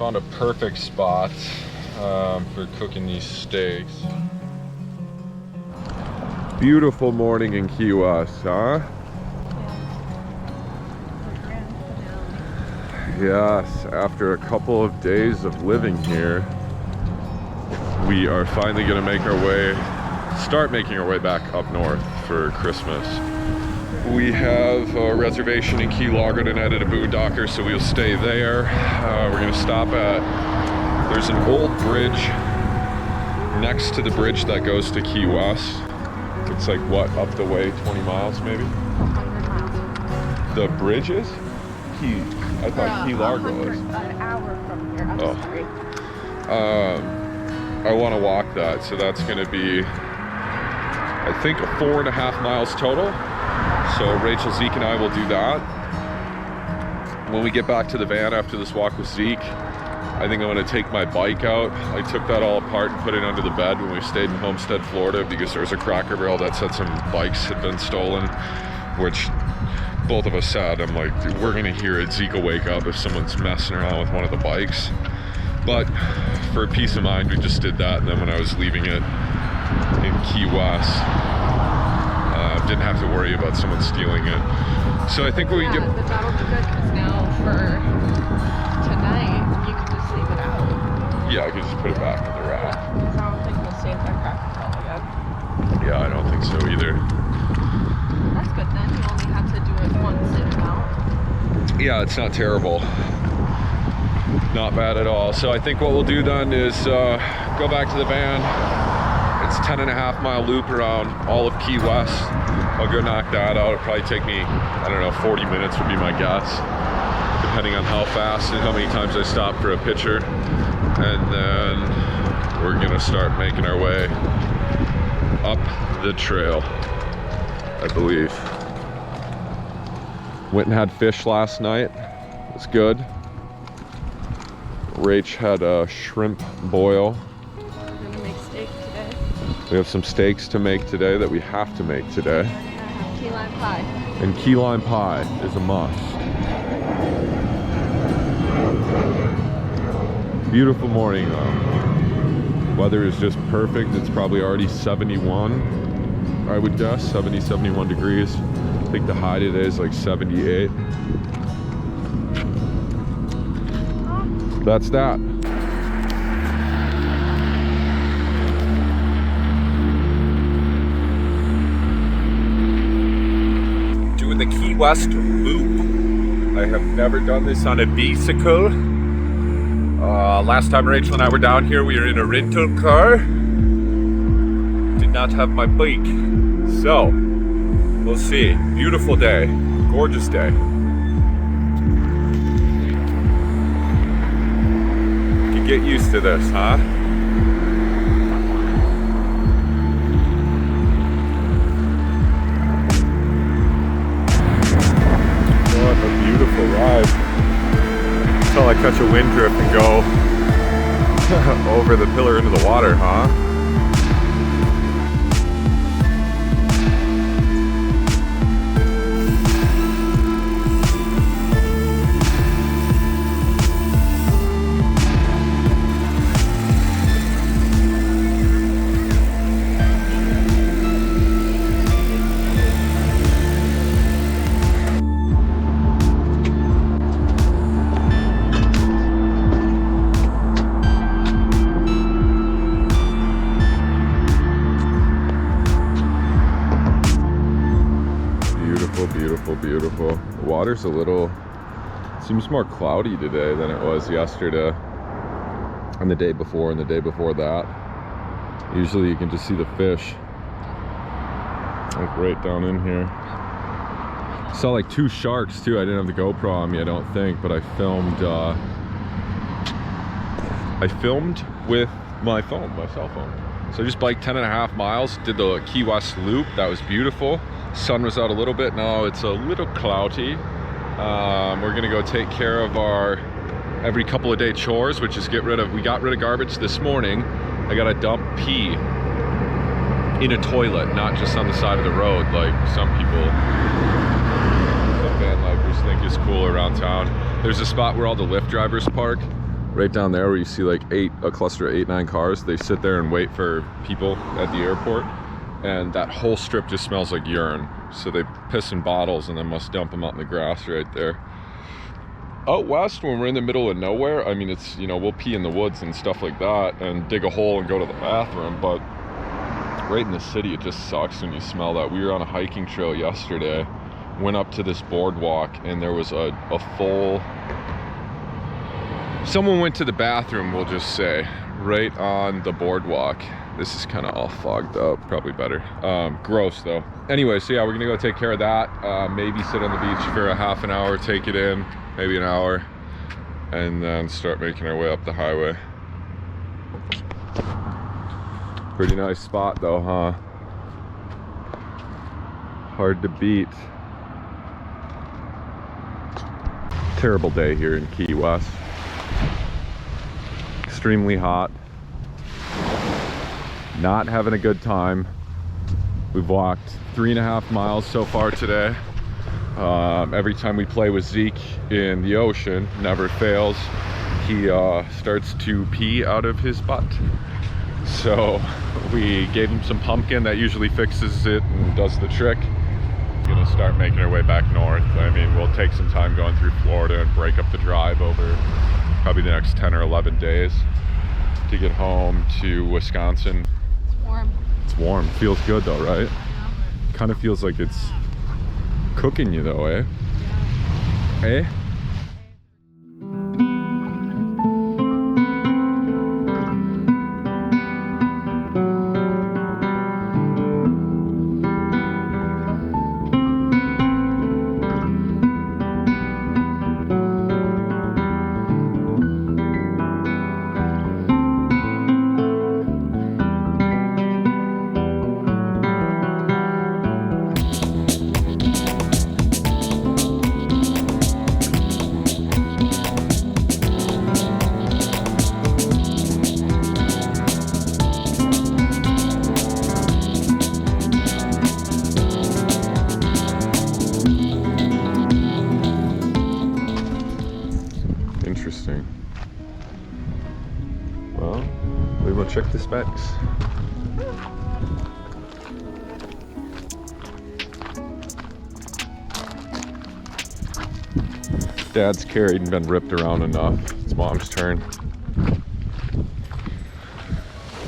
Found a perfect spot for cooking these steaks. Beautiful morning in Key West, huh? Yes, after a couple of days of living here, we are finally gonna start making our way back up north for Christmas. We have a reservation in Key Largo tonight at a boondocker, so we'll stay there. We're gonna stop at, there's an old bridge next to the bridge that goes to Key West. It's like, what, up the way 20 miles maybe? 100 miles. The bridge is? I thought Key Largo was. An hour from here, I'm sorry. I wanna walk that, so that's gonna be, I think, 4.5 miles total. So Rachel, Zeke, and I will do that. When we get back to the van after this walk with Zeke, I think I'm gonna take my bike out. I took that all apart and put it under the bed when we stayed in Homestead, Florida, because there was a Cracker Barrel that said some bikes had been stolen, which both of us said, I'm like, dude, we're gonna hear it. Zeke will wake up if someone's messing around with one of the bikes. But for peace of mind, we just did that. And then when I was leaving it in Key West, didn't have to worry about someone stealing it. So I think we get... But that'll be good, because now for tonight, you can just leave it out. Yeah, I could just put it back in the rack. Because I don't think we'll stay at that Cracker Barrel again. Yeah, I don't think so either. That's good then, you only have to do it once in and out. Yeah, it's not terrible. Not bad at all. So I think what we'll do then is go back to the van. It's 10.5 mile loop around all of Key West. I'll go knock that out. It'll probably take me, I don't know, 40 minutes would be my guess, depending on how fast and how many times I stop for a pitcher. And then we're gonna start making our way up the trail, I believe. Went and had fish last night. It was good. Rach had a shrimp boil. We're gonna make steak today. We have some steaks to make today that we have to make today. Key lime pie. And key lime pie is a must. Beautiful morning though. Weather is just perfect. It's probably already 71, I would guess, 70, 71 degrees. I think the high today is like 78. That's that. Doing the Key West loop. I have never done this on a bicycle. Last time Rachel and I were down here, we were in a rental car. Did not have my bike. So, we'll see. Beautiful day. Gorgeous day. Get used to this, huh? What a beautiful ride. Until I catch a wind drift and go over the pillar into the water, huh? Beautiful. The water's a little, seems more cloudy today than it was yesterday and the day before and the day before that. Usually you can just see the fish like right down in here. Saw like 2 sharks too. I didn't have the GoPro on me, I don't think, but I filmed with my phone, my cell phone. So I just biked 10.5 miles, did the Key West loop. That was beautiful. Sun was out a little bit. Now it's a little cloudy. We're gonna go take care of our every couple of day chores, which is we got rid of garbage this morning. I gotta dump pee in a toilet, not just on the side of the road like some van lifers think is cool around town. There's a spot where all the Lyft drivers park, right down there where you see like a cluster of 8-9 cars. They sit there and wait for people at the airport, and that whole strip just smells like urine. So they piss in bottles and then must dump them out in the grass right there. Out west, when we're in the middle of nowhere, I mean, it's, you know, we'll pee in the woods and stuff like that and dig a hole and go to the bathroom, but right in the city, it just sucks when you smell that. We were on a hiking trail yesterday, went up to this boardwalk, and there was a full... Someone went to the bathroom, we'll just say, right on the boardwalk. This is kind of all fogged up, probably better. Gross though. Anyway, so yeah, we're gonna go take care of that. Maybe sit on the beach for a half an hour, take it in, maybe an hour, and then start making our way up the highway. Pretty nice spot though, huh? Hard to beat. Terrible day here in Key West. Extremely hot. Not having a good time. We've walked 3.5 miles so far today. Every time we play with Zeke in the ocean, never fails, he starts to pee out of his butt. So we gave him some pumpkin that usually fixes it and does the trick. We're gonna start making our way back north. I mean, we'll take some time going through Florida and break up the drive over probably the next 10 or 11 days to get home to Wisconsin. It's warm. It's warm. Feels good though, right? Yeah. Kind of feels like it's cooking you though, eh? Yeah. Eh? Interesting. Well, we will check the specs. Dad's carried and been ripped around enough. It's Mom's turn.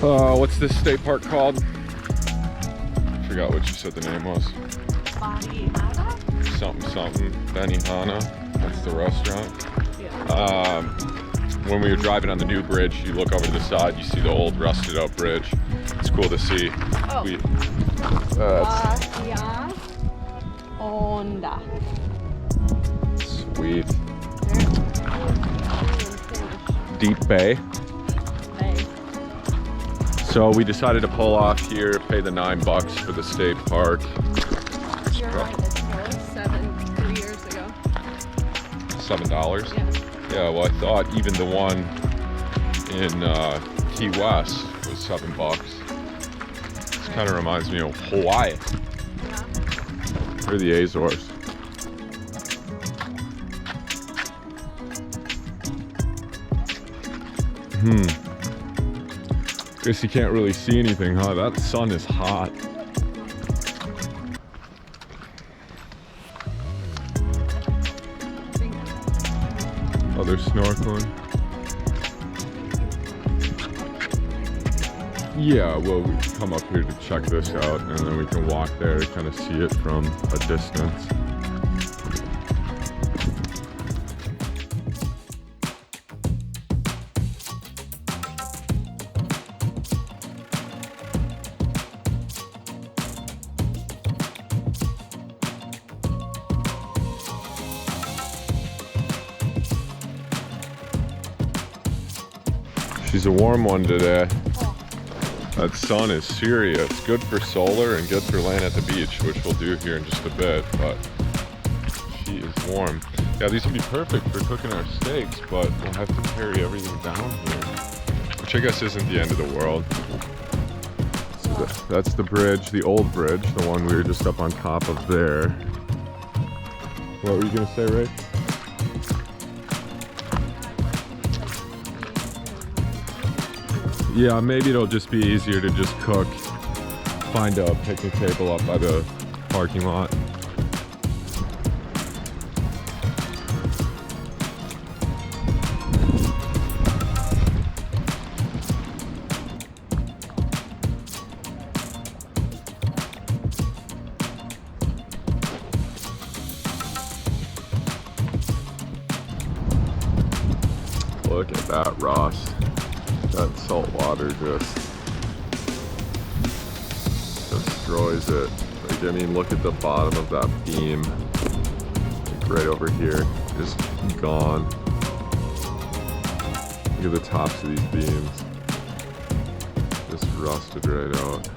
What's this state park called? I forgot what you said the name was. Bahia Honda? Something. Benihana. That's the restaurant. Yeah. When we were driving on the new bridge, you look over to the side, you see the old rusted out bridge. It's cool to see. Oh. Bahia Honda. Sweet. Deep Bay. Bay. So we decided to pull off here, pay the $9 for the state park. You're right, it's close. 3 years ago. $7? Yeah. Yeah, well, I thought even the one in Key West was $7. This kind of reminds me of Hawaii. Yeah. Or the Azores. Guess you can't really see anything, huh? That sun is hot. Oh, they're snorkeling. Yeah, well, we come up here to check this out, and then we can walk there to kind of see it from a distance. She's a warm one today. That sun is serious. Good for solar and good for laying at the beach, which we'll do here in just a bit, but she is warm. Yeah, these would be perfect for cooking our steaks, but we'll have to carry everything down here, which I guess isn't the end of the world. So that's the bridge, the old bridge, the one we were just up on top of there. What were you gonna say, Ray? Yeah, maybe it'll just be easier to just cook. Find a picnic table up by the parking lot. Look at that rust. That salt water just destroys it. Like, I mean, look at the bottom of that beam. Like right over here, just gone. Look at the tops of these beams. Just rusted right out.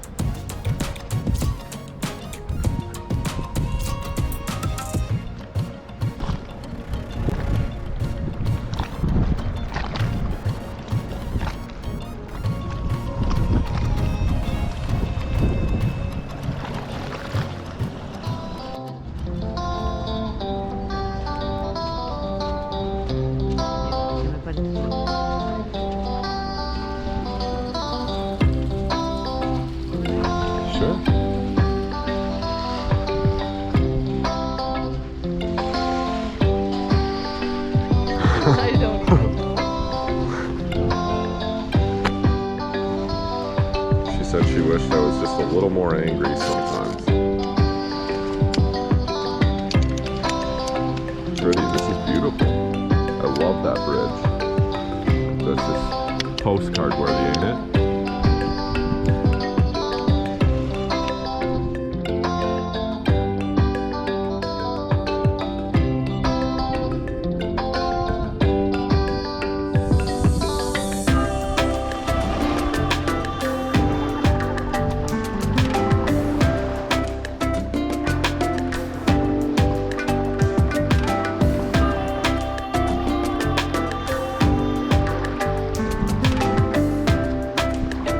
Sure. I don't even know. She said she wished I was just a little more angry sometimes. Pretty, this is beautiful. I love that bridge. That's just postcard worthy, ain't it?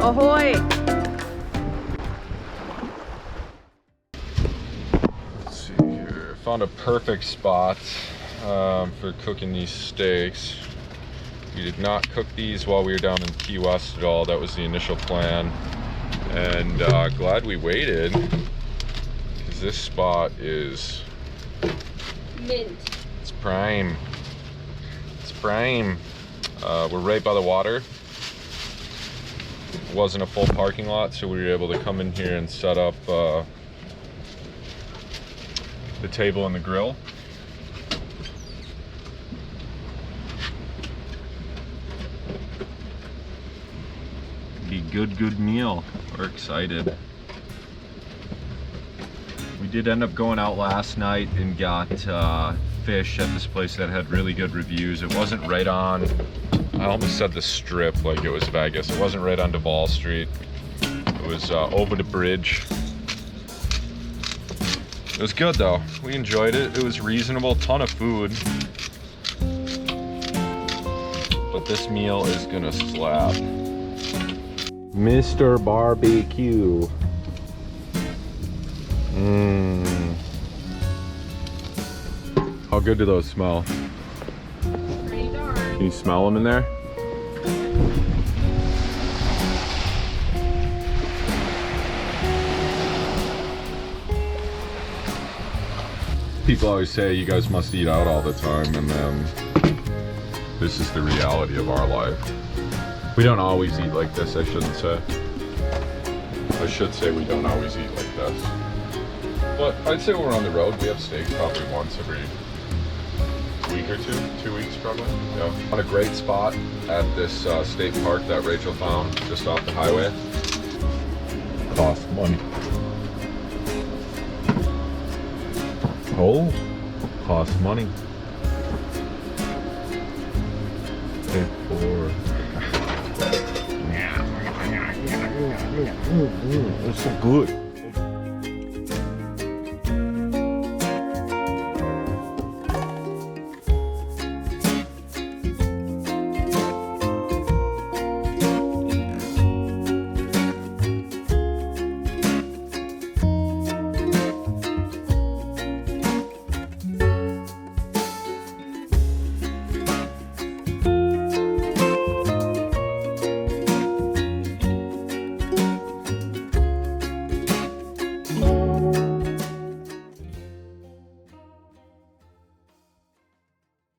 Ahoy! Let's see here. Found a perfect spot for cooking these steaks. We did not cook these while we were down in Key West at all. That was the initial plan. And glad we waited, because this spot is Mint. It's prime. It's prime. We're right by the water. It wasn't a full parking lot, so we were able to come in here and set up the table and the grill. Be good meal. We're excited. We did end up going out last night and got fish at this place that had really good reviews. It wasn't right on, I almost said the strip like it was Vegas. It wasn't right on Duval Street. It was over the bridge. It was good though. We enjoyed it. It was reasonable, ton of food. But this meal is gonna slap. Mr. Barbecue. How good do those smell? Pretty darn. Can you smell them in there? People always say you guys must eat out all the time, and then this is the reality of our life. We don't always eat like this, I shouldn't say. I should say we don't always eat like this. But I'd say when we're on the road, we have steak probably once every week or two. 2 weeks probably. Yeah. On a great spot at this state park that Rachel found just off the highway. Cost money. Oh, cost money. Pay for. It's so good.